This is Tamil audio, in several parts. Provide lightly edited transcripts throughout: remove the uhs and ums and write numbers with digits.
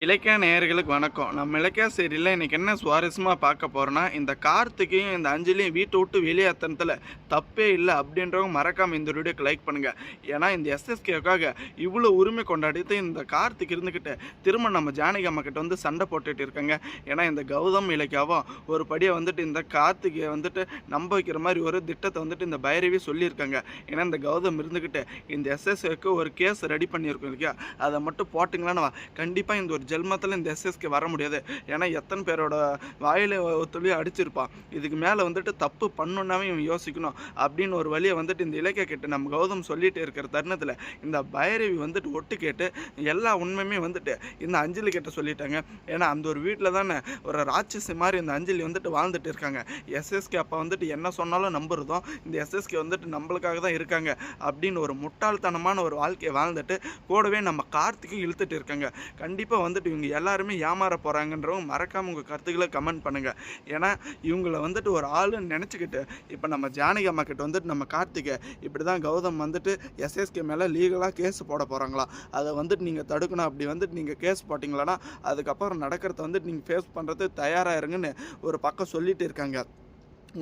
இலக்கிய நேயர்களுக்கு வணக்கம். நம்ம இலக்கிய சீரியல்ல இன்னைக்கு என்ன சுவாரஸ்யமா பார்க்க போறோம்னா, இந்த கார்த்திகையும் இந்த அஞ்சலியும் வீட்ட விட்டு வெளியேத்துனதுல தப்பே இல்ல அப்படின்றவங்க மறக்காம இந்த வீடியோக்கு லைக் பண்ணுங்க. ஏன்னா இந்த எஸ்எஸ்கேவுக்காக இவ்வளோ உரிமை கொண்டாடிட்டு இந்த கார்த்திக் இருந்துகிட்டு திரும்ப நம்ம ஜானகி அம்மா கிட்ட வந்து சண்டை போட்டுட்டு இருக்காங்க. ஏன்னா இந்த கௌதம் இலக்கியாவும் ஒரு படியை வந்துட்டு இந்த கார்த்திகை வந்துட்டு நம்ப வைக்கிற மாதிரி ஒரு திட்டத்தை வந்துட்டு இந்த பைரவி சொல்லியிருக்காங்க. ஏன்னா இந்த கௌதம் இருந்துகிட்டு இந்த எஸ்எஸ்கேவுக்கு ஒரு கேஸ் ரெடி பண்ணியிருக்கோம் இல்லையா, அதை மட்டும் போட்டிங்களான்னு கண்டிப்பாக இந்த ஒரு ஜென்மத்தில் இந்த எஸ்எஸ்கே வர முடியாது. ஏன்னா எத்தனை பேரோட வாயில துளி அடிச்சிருப்பான். இதுக்கு மேலே வந்துட்டு தப்பு பண்ணுன்னாவே இவன் யோசிக்கணும் அப்படின்னு ஒரு வழியை வந்துட்டு இந்த இலக்கிய கேட்டு நம்ம கௌதம் சொல்லிட்டு இருக்கிற தருணத்தில் இந்த பைரவி வந்துட்டு ஒட்டு கேட்டு எல்லா உண்மையுமே வந்துட்டு இந்த அஞ்சலி கிட்ட சொல்லிட்டாங்க. ஏன்னா அந்த ஒரு வீட்டில் தானே ஒரு ராட்சசி மாதிரி இந்த அஞ்சலி வந்துட்டு வாழ்ந்துட்டு இருக்காங்க. எஸ்எஸ்கே அப்போ வந்துட்டு என்ன சொன்னாலும் நம்புறதும் இந்த எஸ்எஸ்கே வந்துட்டு நம்மளுக்காக தான் இருக்காங்க அப்படின்னு ஒரு முட்டாள்தனமான ஒரு வாழ்க்கையை வாழ்ந்துட்டு கூடவே நம்ம கார்த்திக்கும் இழுத்துட்டு இருக்காங்க. கண்டிப்பாக வந்துட்டு இவங்க எல்லாருமே ஏமாற போகிறாங்கன்றவங்க மறக்காமல் உங்கள் கருத்துக்களை கமெண்ட் பண்ணுங்கள். ஏன்னா இவங்களை வந்துட்டு ஒரு ஆளுன்னு நினச்சிக்கிட்டு இப்போ நம்ம ஜானகி அம்மா கிட்ட வந்துட்டு நம்ம கார்த்திகை இப்படி தான் கௌதம் வந்துட்டு எஸ்எஸ்கே மேலே லீகலாக கேஸ் போட போகிறாங்களா, அதை வந்துட்டு நீங்கள் தடுக்கணும். அப்படி வந்துட்டு நீங்கள் கேஸ் போட்டிங்களன்னா அதுக்கப்புறம் நடக்கிறத வந்துட்டு நீங்கள் ஃபேஸ் பண்ணுறது தயாராக இருங்கன்னு ஒரு பக்கம் சொல்லிட்டு இருக்காங்க.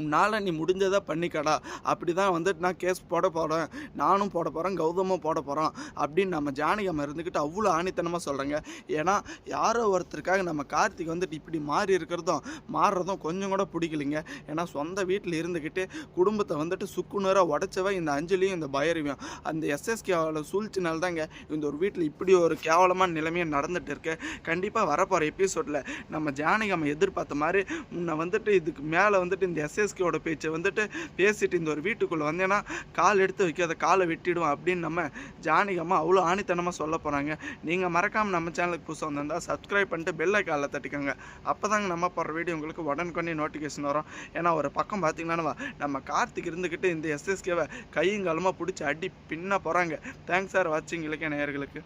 உன்னால் நீ முடிஞ்சதை பண்ணிக்கடா, அப்படி தான் வந்துட்டு நான் கேஸ் போட போகிறேன், நானும் போட போகிறேன், கௌதமும் போட போகிறோம் அப்படின்னு நம்ம ஜானகி அம்மா இருந்துக்கிட்டு அவ்வளோ ஆணித்தனமாக சொல்கிறேங்க. ஏன்னா யாரோ ஒருத்தருக்காக நம்ம கார்த்திக் வந்துட்டு இப்படி மாறி இருக்கிறதும் மாறுறதும் கொஞ்சம் கூட பிடிக்கலைங்க. ஏன்னா சொந்த வீட்டில் இருந்துக்கிட்டு குடும்பத்தை வந்துட்டு சுக்குநூறாக உடச்சவ இந்த அஞ்சலியும் இந்த பைரவியும் அந்த எஸ்எஸ்கேவோட சூழ்ச்சினால தாங்க இந்த ஒரு வீட்டில் இப்படி ஒரு கேவலமான நிலைமையை நடந்துகிட்டு இருக்கு. கண்டிப்பாக வரப்போகிற எபிசோடில் நம்ம ஜானகி அம்மா எதிர்பார்த்த மாதிரி முன்ன வந்துட்டு இதுக்கு மேலே வந்துட்டு இந்த எஸ்எஸ்கேவோட பேச்சை வந்துட்டு பேசிட்டு இந்த ஒரு வீட்டுக்குள்ளே வந்தேன்னா கால் எடுத்து வைக்காத காலை வெட்டிடுவோம் அப்படின்னு நம்ம ஜானகி அம்மா அவ்வளோ ஆணித்தனமாக சொல்ல போகிறாங்க. நீங்கள் மறக்காமல் நம்ம சேனலுக்கு புதுசாக வந்திருந்தால் சப்ஸ்கிரைப் பண்ணிட்டு பெல் ஐக்கான்ல தட்டிக்கோங்க. அப்போ தாங்க நம்ம போடுற வீடியோ உங்களுக்கு உடனுக்குடனே நோட்டிஃபிகேஷன் வரும். ஏன்னா ஒரு பக்கம் பார்த்தீங்கன்னா நம்ம கார்த்திக் இருந்துக்கிட்டு இந்த எஸ்எஸ்கேவை கையும் காலமாக பிடிச்சி அடி பின்ன போகிறாங்க. தேங்க்ஸ் ஃபார் வாட்சிங் இலக்கிய நேயர்களுக்கு.